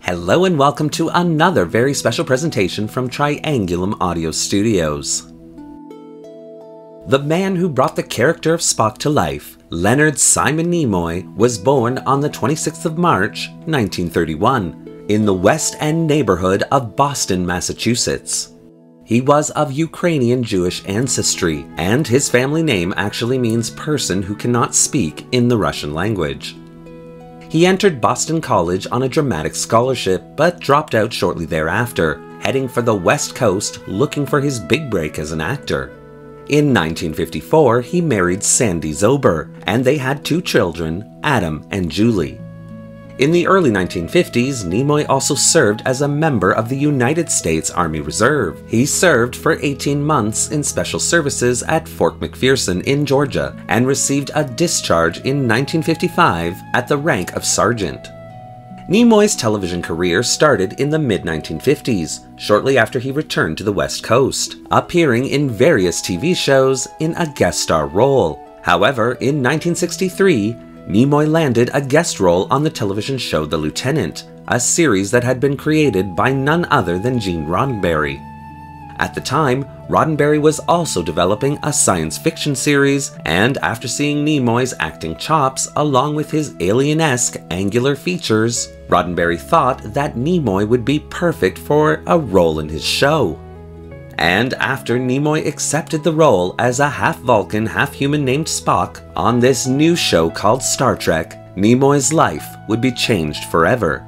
Hello and welcome to another very special presentation from Triangulum Audio Studios. The man who brought the character of Spock to life, Leonard Simon Nimoy, was born on the 26th of March, 1931, in the West End neighborhood of Boston, Massachusetts. He was of Ukrainian Jewish ancestry, and his family name actually means person who cannot speak in the Russian language. He entered Boston College on a dramatic scholarship, but dropped out shortly thereafter, heading for the West Coast looking for his big break as an actor. In 1954, he married Sandy Zober, and they had two children, Adam and Julie. In the early 1950s, Nimoy also served as a member of the United States Army Reserve. He served for 18 months in special services at Fort McPherson in Georgia and received a discharge in 1955 at the rank of sergeant. Nimoy's television career started in the mid-1950s, shortly after he returned to the West Coast, appearing in various TV shows in a guest star role. However, in 1963, Nimoy landed a guest role on the television show The Lieutenant, a series that had been created by none other than Gene Roddenberry. At the time, Roddenberry was also developing a science fiction series, and after seeing Nimoy's acting chops along with his alien-esque angular features, Roddenberry thought that Nimoy would be perfect for a role in his show. And after Nimoy accepted the role as a half-Vulcan, half-human named Spock on this new show called Star Trek, Nimoy's life would be changed forever.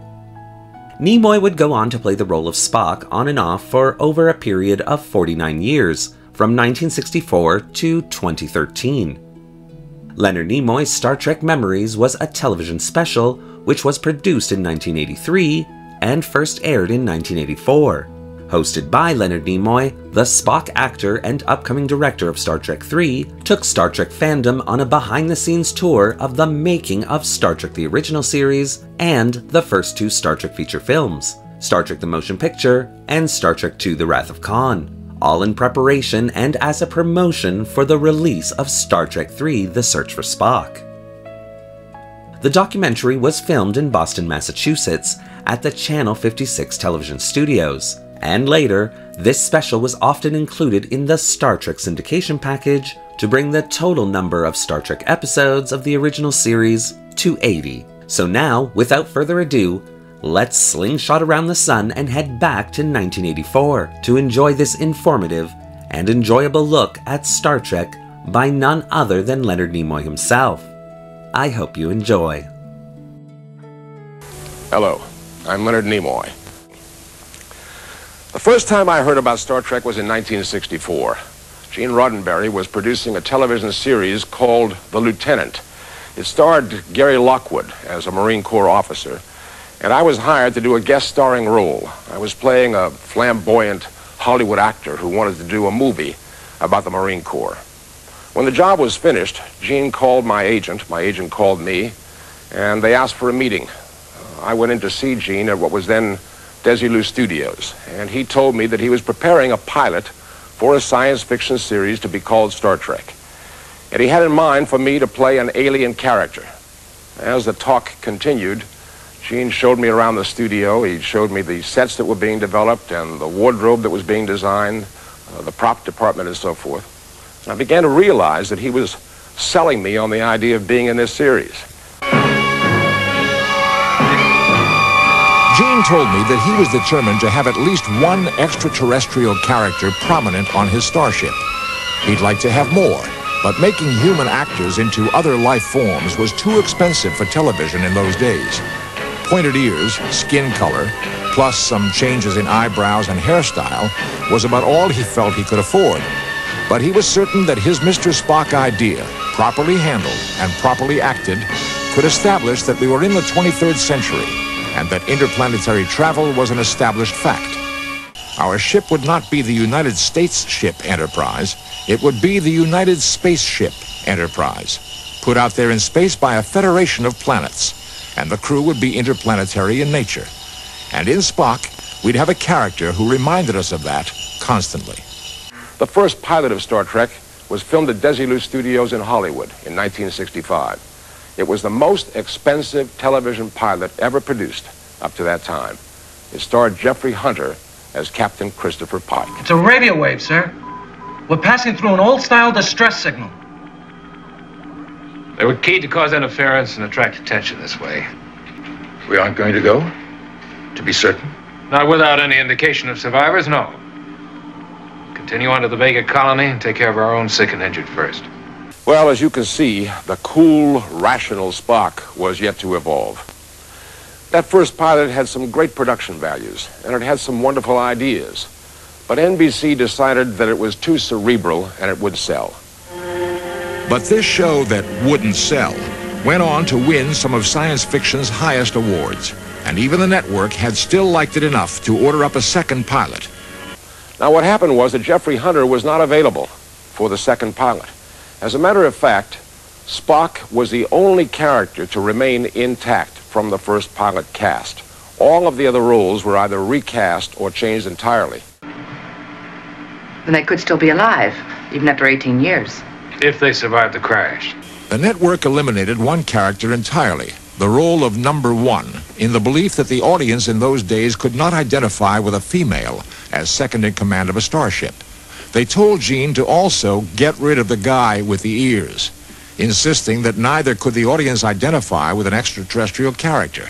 Nimoy would go on to play the role of Spock on and off for over a period of 49 years, from 1964 to 2013. Leonard Nimoy's Star Trek Memories was a television special which was produced in 1983 and first aired in 1984. Hosted by Leonard Nimoy, the Spock actor and upcoming director of Star Trek III took Star Trek fandom on a behind-the-scenes tour of the making of Star Trek the Original Series and the first two Star Trek feature films, Star Trek the Motion Picture and Star Trek II The Wrath of Khan, all in preparation and as a promotion for the release of Star Trek III The Search for Spock. The documentary was filmed in Boston, Massachusetts at the Channel 56 television studios. And later, this special was often included in the Star Trek syndication package to bring the total number of Star Trek episodes of the original series to 80. So now, without further ado, let's slingshot around the sun and head back to 1984 to enjoy this informative and enjoyable look at Star Trek by none other than Leonard Nimoy himself. I hope you enjoy. Hello, I'm Leonard Nimoy. The first time I heard about Star Trek was in 1964. Gene Roddenberry was producing a television series called The Lieutenant. It starred Gary Lockwood as a Marine Corps officer, and I was hired to do a guest starring role. I was playing a flamboyant Hollywood actor who wanted to do a movie about the Marine Corps. When the job was finished, Gene called my agent called me, and they asked for a meeting. I went in to see Gene at what was then Desilu Studios, and he told me that he was preparing a pilot for a science fiction series to be called Star Trek. And he had in mind for me to play an alien character. As the talk continued, Gene showed me around the studio. He showed me the sets that were being developed and the wardrobe that was being designed, the prop department and so forth. And I began to realize that he was selling me on the idea of being in this series. Gene told me that he was determined to have at least one extraterrestrial character prominent on his starship. He'd like to have more, but making human actors into other life forms was too expensive for television in those days. Pointed ears, skin color, plus some changes in eyebrows and hairstyle was about all he felt he could afford. But he was certain that his Mr. Spock idea, properly handled and properly acted, could establish that we were in the 23rd century, and that interplanetary travel was an established fact. Our ship would not be the United States ship Enterprise, it would be the United Spaceship Enterprise, put out there in space by a federation of planets, and the crew would be interplanetary in nature. And in Spock, we'd have a character who reminded us of that constantly. The first pilot of Star Trek was filmed at Desilu Studios in Hollywood in 1965. It was the most expensive television pilot ever produced up to that time. It starred Jeffrey Hunter as Captain Christopher Pike. It's a radio wave, sir. We're passing through an old-style distress signal. They were keyed to cause interference and attract attention this way. We aren't going to go? To be certain? Not without any indication of survivors, no. Continue on to the Vega colony and take care of our own sick and injured first. Well, as you can see, the cool, rational Spock was yet to evolve. That first pilot had some great production values, and it had some wonderful ideas. But NBC decided that it was too cerebral and it would sell. But this show that wouldn't sell went on to win some of science fiction's highest awards, and even the network had still liked it enough to order up a second pilot. Now, what happened was that Jeffrey Hunter was not available for the second pilot. As a matter of fact, Spock was the only character to remain intact from the first pilot cast. All of the other roles were either recast or changed entirely. Then they could still be alive, even after 18 years. If they survived the crash. The network eliminated one character entirely, the role of number one, in the belief that the audience in those days could not identify with a female as second in command of a starship. They told Gene to also get rid of the guy with the ears, insisting that neither could the audience identify with an extraterrestrial character.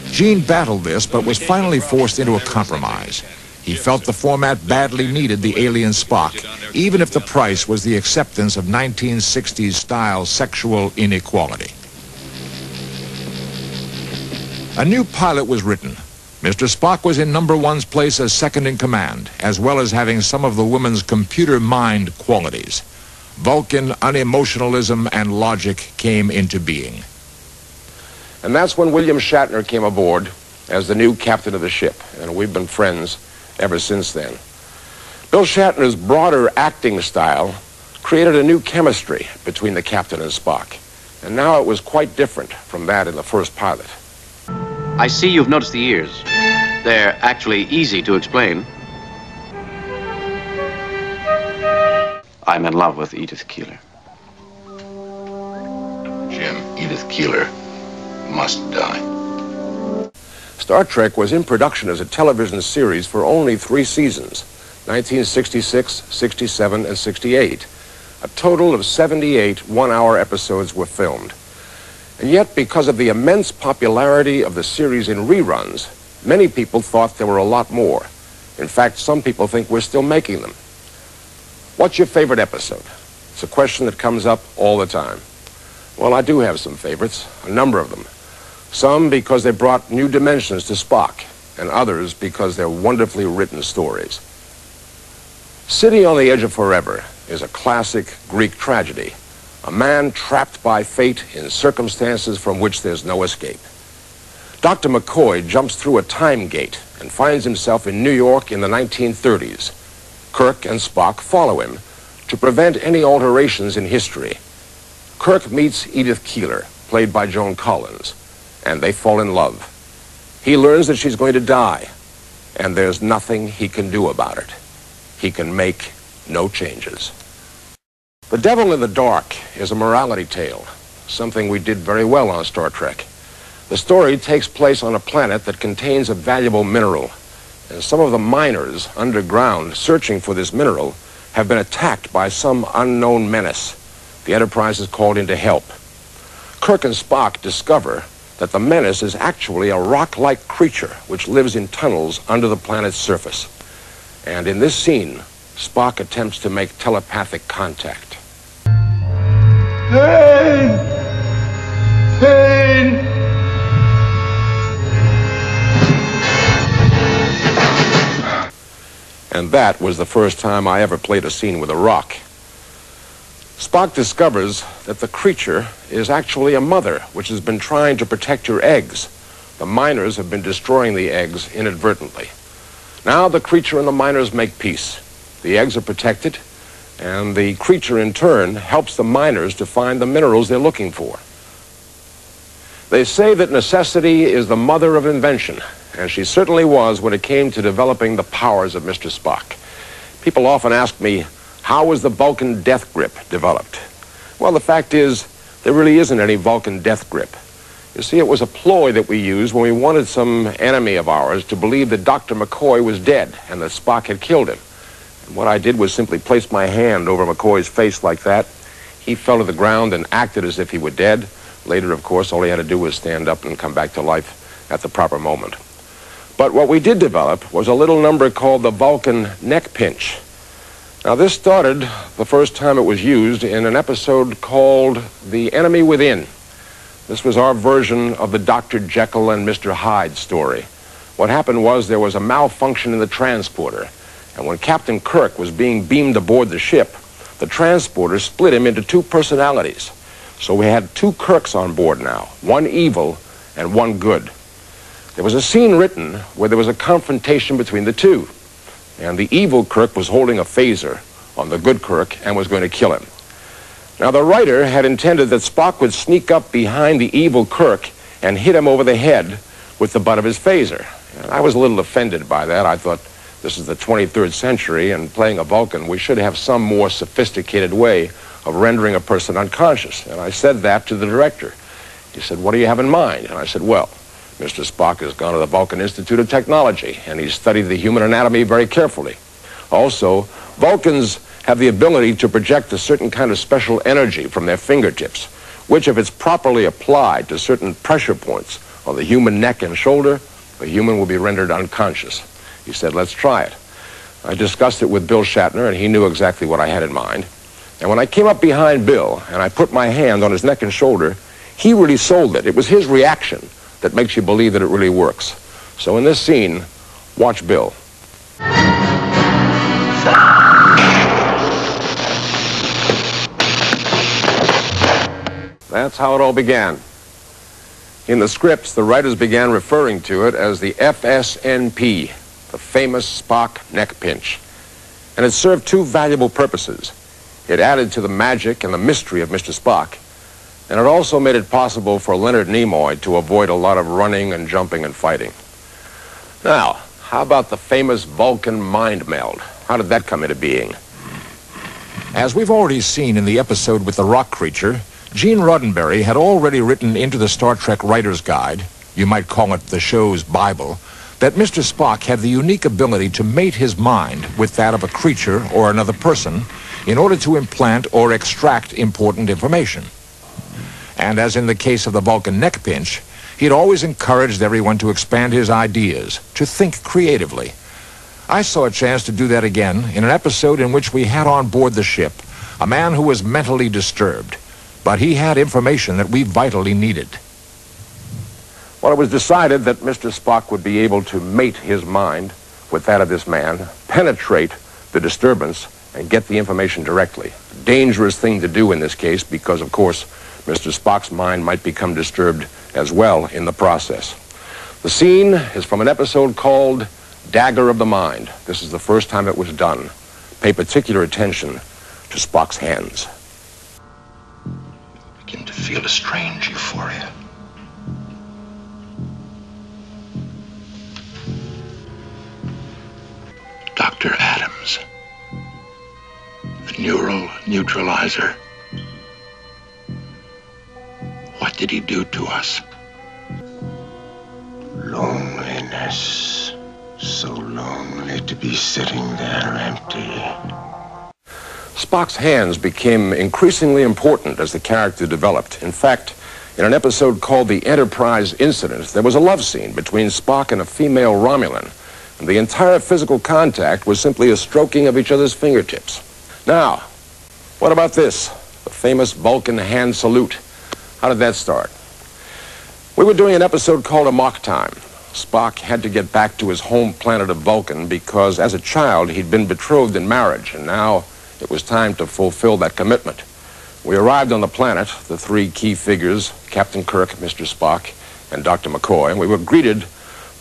Gene battled this, but was finally forced into a compromise. He felt the format badly needed the alien Spock, even if the price was the acceptance of 1960s-style sexual inequality. A new pilot was written. Mr. Spock was in number one's place as second in command, as well as having some of the woman's computer mind qualities. Vulcan unemotionalism and logic came into being. And that's when William Shatner came aboard as the new captain of the ship, and we've been friends ever since then. Bill Shatner's broader acting style created a new chemistry between the captain and Spock, and now it was quite different from that in the first pilot. I see you've noticed the ears. They're actually easy to explain. I'm in love with Edith Keeler. Jim, Edith Keeler must die. Star Trek was in production as a television series for only 3 seasons, 1966, 67, and 68. A total of 78 one-hour episodes were filmed. And yet, because of the immense popularity of the series in reruns, many people thought there were a lot more. In fact, some people think we're still making them. What's your favorite episode? It's a question that comes up all the time. Well, I do have some favorites, a number of them. Some because they brought new dimensions to Spock, and others because they're wonderfully written stories. City on the Edge of Forever is a classic Greek tragedy. A man trapped by fate in circumstances from which there's no escape. Dr. McCoy jumps through a time gate and finds himself in New York in the 1930s. Kirk and Spock follow him to prevent any alterations in history. Kirk meets Edith Keeler, played by Joan Collins, and they fall in love. He learns that she's going to die, and there's nothing he can do about it. He can make no changes. The Devil in the Dark is a morality tale, something we did very well on Star Trek. The story takes place on a planet that contains a valuable mineral, and some of the miners underground searching for this mineral have been attacked by some unknown menace. The Enterprise is called in to help. Kirk and Spock discover that the menace is actually a rock-like creature which lives in tunnels under the planet's surface. And in this scene, Spock attempts to make telepathic contact. Pain! Pain! And that was the first time I ever played a scene with a rock. Spock discovers that the creature is actually a mother which has been trying to protect her eggs. The miners have been destroying the eggs inadvertently. Now the creature and the miners make peace. The eggs are protected, and the creature in turn helps the miners to find the minerals they're looking for. They say that necessity is the mother of invention, and she certainly was when it came to developing the powers of Mr. Spock. People often ask me, how was the Vulcan death grip developed? Well, the fact is, there really isn't any Vulcan death grip. You see, it was a ploy that we used when we wanted some enemy of ours to believe that Dr. McCoy was dead and that Spock had killed him. And what I did was simply place my hand over McCoy's face like that. He fell to the ground and acted as if he were dead. Later, of course, all he had to do was stand up and come back to life at the proper moment. But what we did develop was a little number called the Vulcan neck pinch. Now, this started the first time it was used in an episode called The Enemy Within. This was our version of the Dr. Jekyll and Mr. Hyde story. What happened was there was a malfunction in the transporter, and when Captain Kirk was being beamed aboard the ship, the transporter split him into two personalities. So we had two Kirks on board now, one evil and one good. There was a scene written where there was a confrontation between the two, and the evil Kirk was holding a phaser on the good Kirk and was going to kill him. Now, the writer had intended that Spock would sneak up behind the evil Kirk and hit him over the head with the butt of his phaser. And I was a little offended by that. I thought, this is the 23rd century, and playing a Vulcan, we should have some more sophisticated way of rendering a person unconscious. And I said that to the director. He said, what do you have in mind? And I said, well, Mr. Spock has gone to the Vulcan Institute of Technology, and he's studied the human anatomy very carefully. Also, Vulcans have the ability to project a certain kind of special energy from their fingertips, which, if it's properly applied to certain pressure points on the human neck and shoulder, the human will be rendered unconscious. He said, let's try it. I discussed it with Bill Shatner, and he knew exactly what I had in mind. And when I came up behind Bill and I put my hand on his neck and shoulder, he really sold it. It was his reaction that makes you believe that it really works. So in this scene, watch Bill. That's how it all began. In the scripts, the writers began referring to it as the FSNP, the famous Spock neck pinch. And it served two valuable purposes. It added to the magic and the mystery of Mr. Spock, and it also made it possible for Leonard Nimoy to avoid a lot of running and jumping and fighting. Now, how about the famous Vulcan mind meld? How did that come into being? As we've already seen in the episode with the rock creature, Gene Roddenberry had already written into the Star Trek Writer's Guide, you might call it the show's Bible, that Mr. Spock had the unique ability to mate his mind with that of a creature or another person in order to implant or extract important information. And as in the case of the Vulcan neck pinch, he'd always encouraged everyone to expand his ideas, to think creatively. I saw a chance to do that again in an episode in which we had on board the ship a man who was mentally disturbed, but he had information that we vitally needed. Well, it was decided that Mr. Spock would be able to mate his mind with that of this man, penetrate the disturbance, and get the information directly. A dangerous thing to do in this case because, of course, Mr. Spock's mind might become disturbed as well in the process. The scene is from an episode called Dagger of the Mind. This is the first time it was done. Pay particular attention to Spock's hands. I begin to feel a strange euphoria. Dr. Adams, the neural neutralizer. What did he do to us? Loneliness. So lonely to be sitting there empty. Spock's hands became increasingly important as the character developed. In fact, in an episode called The Enterprise Incident, there was a love scene between Spock and a female Romulan, and the entire physical contact was simply a stroking of each other's fingertips. Now, what about this? The famous Vulcan hand salute. How did that start? We were doing an episode called Amok Time. Spock had to get back to his home planet of Vulcan because as a child he'd been betrothed in marriage, and now it was time to fulfill that commitment. We arrived on the planet, the three key figures, Captain Kirk, Mr. Spock, and Dr. McCoy, and we were greeted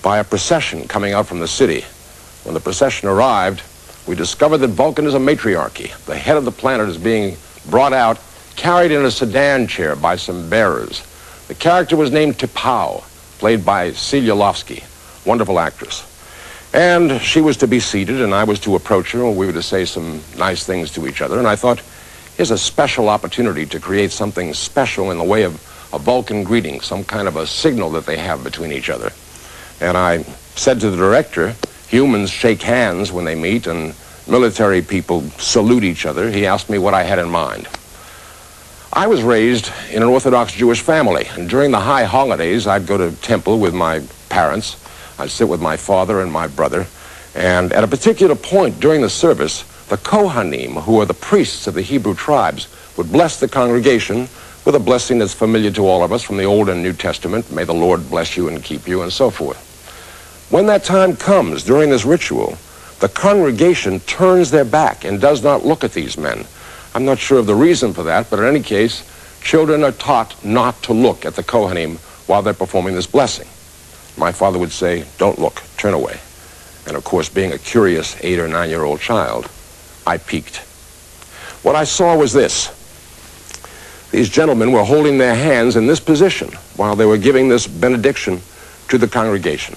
by a procession coming out from the city. When the procession arrived, we discovered that Vulcan is a matriarchy. The head of the planet is being brought out, carried in a sedan chair by some bearers. The character was named T'Pau, played by Celia Lofsky, wonderful actress. And she was to be seated, and I was to approach her, and we were to say some nice things to each other. And I thought, here's a special opportunity to create something special in the way of a Vulcan greeting, some kind of a signal that they have between each other. And I said to the director, humans shake hands when they meet and military people salute each other. He asked me what I had in mind. I was raised in an Orthodox Jewish family, and during the high holidays, I'd go to temple with my parents. I'd sit with my father and my brother, and at a particular point during the service, the Kohanim, who are the priests of the Hebrew tribes, would bless the congregation with a blessing that's familiar to all of us from the Old and New Testament. May the Lord bless you and keep you, and so forth. When that time comes during this ritual, the congregation turns their back and does not look at these men. I'm not sure of the reason for that, but in any case, children are taught not to look at the Kohanim while they're performing this blessing. My father would say, don't look, turn away. And of course, being a curious 8 or 9-year-old child, I peeked. What I saw was this. These gentlemen were holding their hands in this position while they were giving this benediction to the congregation.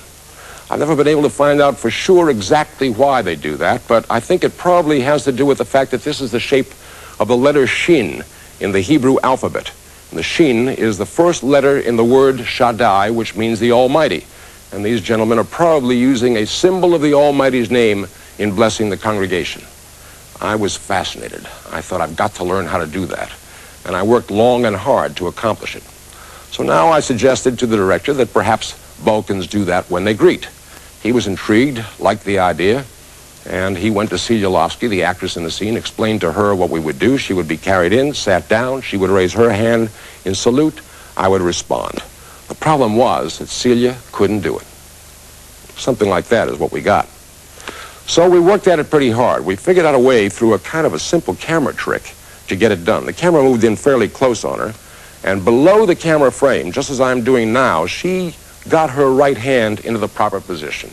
I've never been able to find out for sure exactly why they do that, but I think it probably has to do with the fact that this is the shape of the letter Shin in the Hebrew alphabet. And the Shin is the first letter in the word Shaddai, which means the Almighty. And these gentlemen are probably using a symbol of the Almighty's name in blessing the congregation. I was fascinated. I thought, I've got to learn how to do that. And I worked long and hard to accomplish it. So now I suggested to the director that perhaps Vulcans do that when they greet. He was intrigued, liked the idea, and he went to Sielovsky, the actress in the scene, explained to her what we would do. She would be carried in, sat down, she would raise her hand in salute, I would respond. The problem was that Celia couldn't do it. Something like that is what we got. So we worked at it pretty hard. We figured out a way through a kind of a simple camera trick to get it done. The camera moved in fairly close on her, and below the camera frame, just as I'm doing now, she got her right hand into the proper position.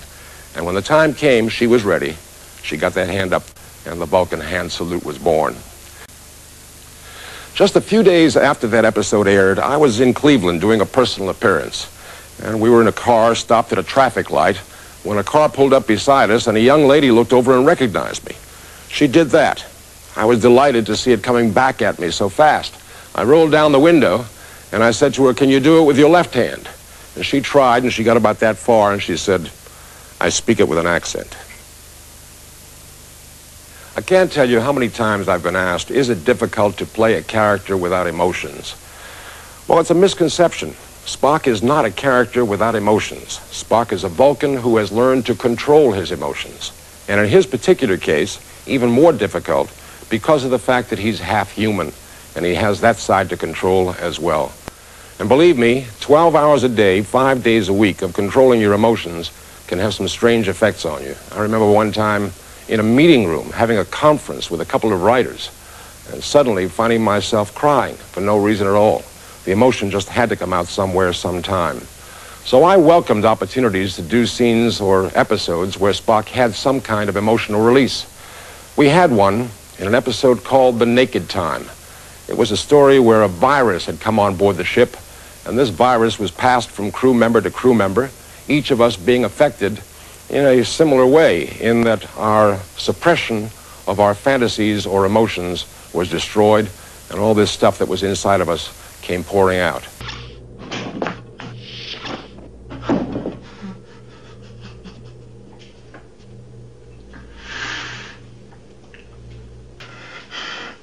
And when the time came, she was ready. She got that hand up, and the Vulcan hand salute was born. Just a few days after that episode aired, I was in Cleveland doing a personal appearance. And we were in a car, stopped at a traffic light, when a car pulled up beside us, and a young lady looked over and recognized me. She did that. I was delighted to see it coming back at me so fast. I rolled down the window, and I said to her, "Can you do it with your left hand?" And she tried, and she got about that far, and she said, "I speak it with an accent." I can't tell you how many times I've been asked, is it difficult to play a character without emotions? Well, it's a misconception. Spock is not a character without emotions. Spock is a Vulcan who has learned to control his emotions. And in his particular case, even more difficult because of the fact that he's half human, and he has that side to control as well. And believe me, 12 hours a day, 5 days a week of controlling your emotions can have some strange effects on you. I remember one time in a meeting room having a conference with a couple of writers and suddenly finding myself crying for no reason at all. The emotion just had to come out somewhere, sometime. So I welcomed opportunities to do scenes or episodes where Spock had some kind of emotional release. We had one in an episode called The Naked Time. It was a story where a virus had come on board the ship, and this virus was passed from crew member to crew member, each of us being affected in a similar way, in that our suppression of our fantasies or emotions was destroyed, and all this stuff that was inside of us came pouring out.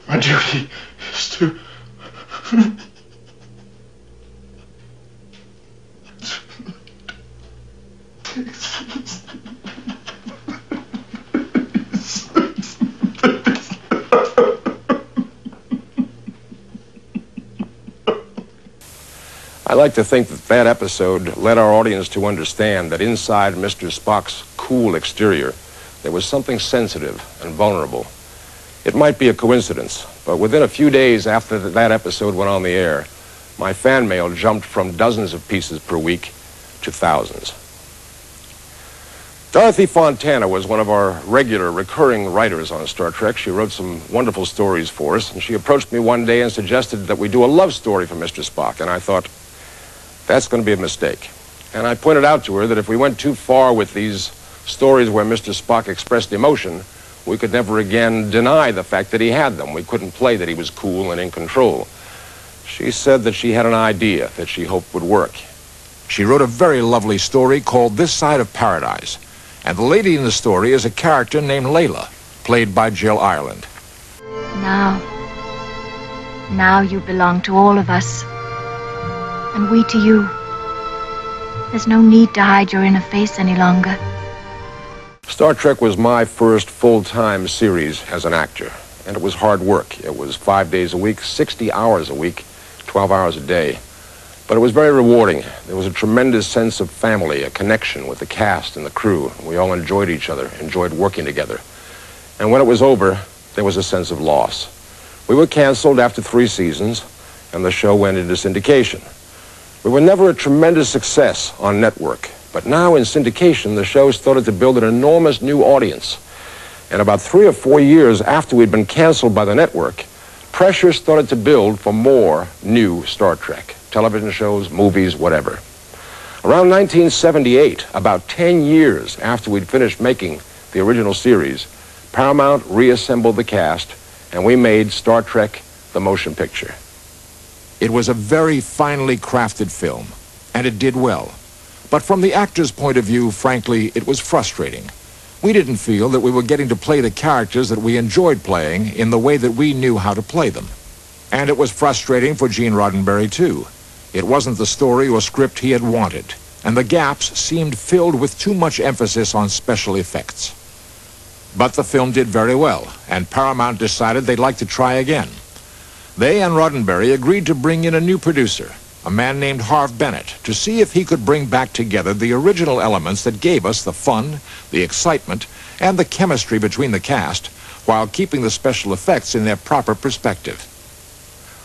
My duty is to... I like to think that that episode led our audience to understand that inside Mr. Spock's cool exterior, there was something sensitive and vulnerable. It might be a coincidence, but within a few days after that episode went on the air, my fan mail jumped from dozens of pieces per week to thousands. Dorothy Fontana was one of our regular, recurring writers on Star Trek. She wrote some wonderful stories for us, and she approached me one day and suggested that we do a love story for Mr. Spock, and I thought, that's going to be a mistake. And I pointed out to her that if we went too far with these stories where Mr. Spock expressed emotion, we could never again deny the fact that he had them. We couldn't play that he was cool and in control. She said that she had an idea that she hoped would work. She wrote a very lovely story called This Side of Paradise, and the lady in the story is a character named Layla, played by Jill Ireland. Now you belong to all of us, and we to you. There's no need to hide your inner face any longer. Star Trek was my first full-time series as an actor, and it was hard work. It was 5 days a week, 60 hours a week, 12 hours a day. But it was very rewarding. There was a tremendous sense of family, a connection with the cast and the crew. We all enjoyed each other, enjoyed working together. And when it was over, there was a sense of loss. We were canceled after 3 seasons, and the show went into syndication. We were never a tremendous success on network, but now in syndication, the show started to build an enormous new audience. And about 3 or 4 years after we'd been canceled by the network, pressure started to build for more new Star Trek. Television shows, movies, whatever. Around 1978, about 10 years after we'd finished making the original series, Paramount reassembled the cast, and we made Star Trek: The Motion Picture. It was a very finely crafted film, and it did well. But from the actor's point of view, frankly, it was frustrating. We didn't feel that we were getting to play the characters that we enjoyed playing in the way that we knew how to play them. And it was frustrating for Gene Roddenberry, too. It wasn't the story or script he had wanted, and the gaps seemed filled with too much emphasis on special effects. But the film did very well, and Paramount decided they'd like to try again. They and Roddenberry agreed to bring in a new producer, a man named Harve Bennett, to see if he could bring back together the original elements that gave us the fun, the excitement, and the chemistry between the cast, while keeping the special effects in their proper perspective.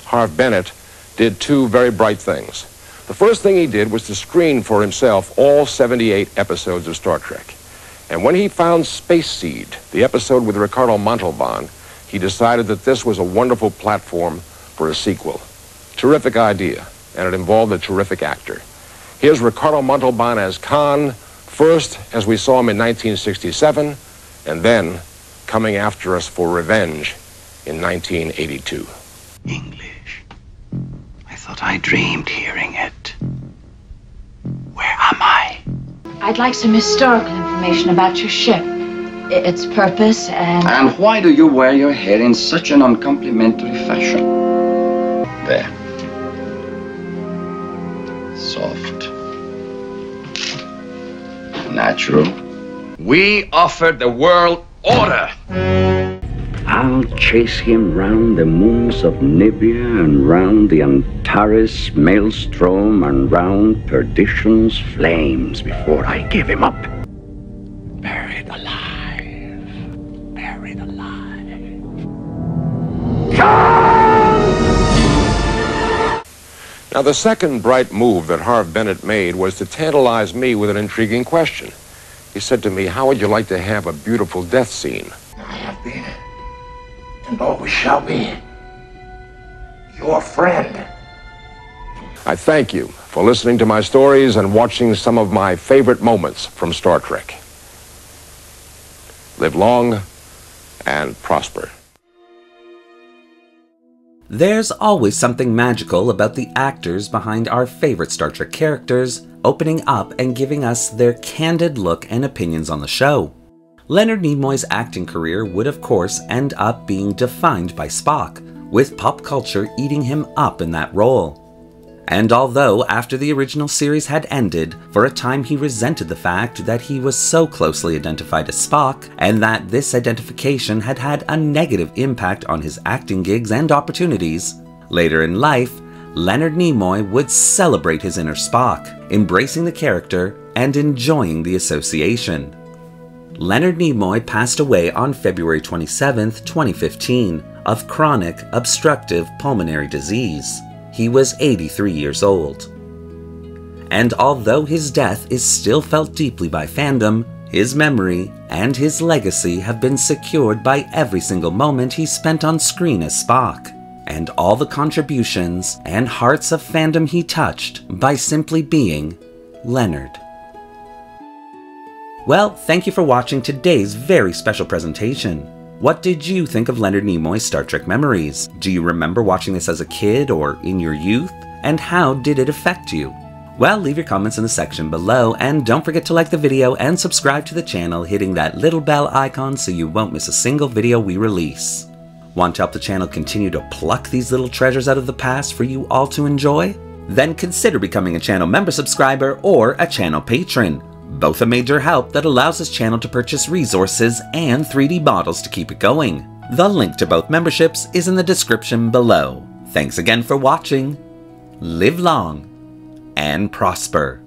Harve Bennett did 2 very bright things. The first thing he did was to screen for himself all 78 episodes of Star Trek. And when he found Space Seed, the episode with Ricardo Montalban, he decided that this was a wonderful platform for a sequel. Terrific idea, and it involved a terrific actor. Here's Ricardo Montalban as Khan, first as we saw him in 1967, and then coming after us for revenge in 1982. English. I thought I dreamed hearing it. Where am I? I'd like some historical information about your ship, its purpose, and... And why do you wear your hair in such an uncomplimentary fashion? There. Soft. Natural. We offer the world order. I'll chase him round the moons of Nibia and round the Antares maelstrom and round perdition's flames before I give him up. Buried alive. Buried alive. Now, the second bright move that Harve Bennett made was to tantalize me with an intriguing question. He said to me, "How would you like to have a beautiful death scene?" I have been, and always shall be, your friend. I thank you for listening to my stories and watching some of my favorite moments from Star Trek. Live long and prosper. There's always something magical about the actors behind our favorite Star Trek characters, opening up and giving us their candid look and opinions on the show. Leonard Nimoy's acting career would of course end up being defined by Spock, with pop culture eating him up in that role. And although after the original series had ended, for a time he resented the fact that he was so closely identified as Spock, and that this identification had had a negative impact on his acting gigs and opportunities, later in life, Leonard Nimoy would celebrate his inner Spock, embracing the character and enjoying the association. Leonard Nimoy passed away on February 27, 2015, of chronic obstructive pulmonary disease. He was 83 years old. And although his death is still felt deeply by fandom, his memory and his legacy have been secured by every single moment he spent on screen as Spock, and all the contributions and hearts of fandom he touched by simply being Leonard. Well, thank you for watching today's very special presentation. What did you think of Leonard Nimoy's Star Trek Memories? Do you remember watching this as a kid or in your youth? And how did it affect you? Well, leave your comments in the section below, and don't forget to like the video and subscribe to the channel, hitting that little bell icon so you won't miss a single video we release. Want to help the channel continue to pluck these little treasures out of the past for you all to enjoy? Then consider becoming a channel member subscriber or a channel patron. Both a major help that allows this channel to purchase resources and 3D models to keep it going. The link to both memberships is in the description below. Thanks again for watching. Live long and prosper.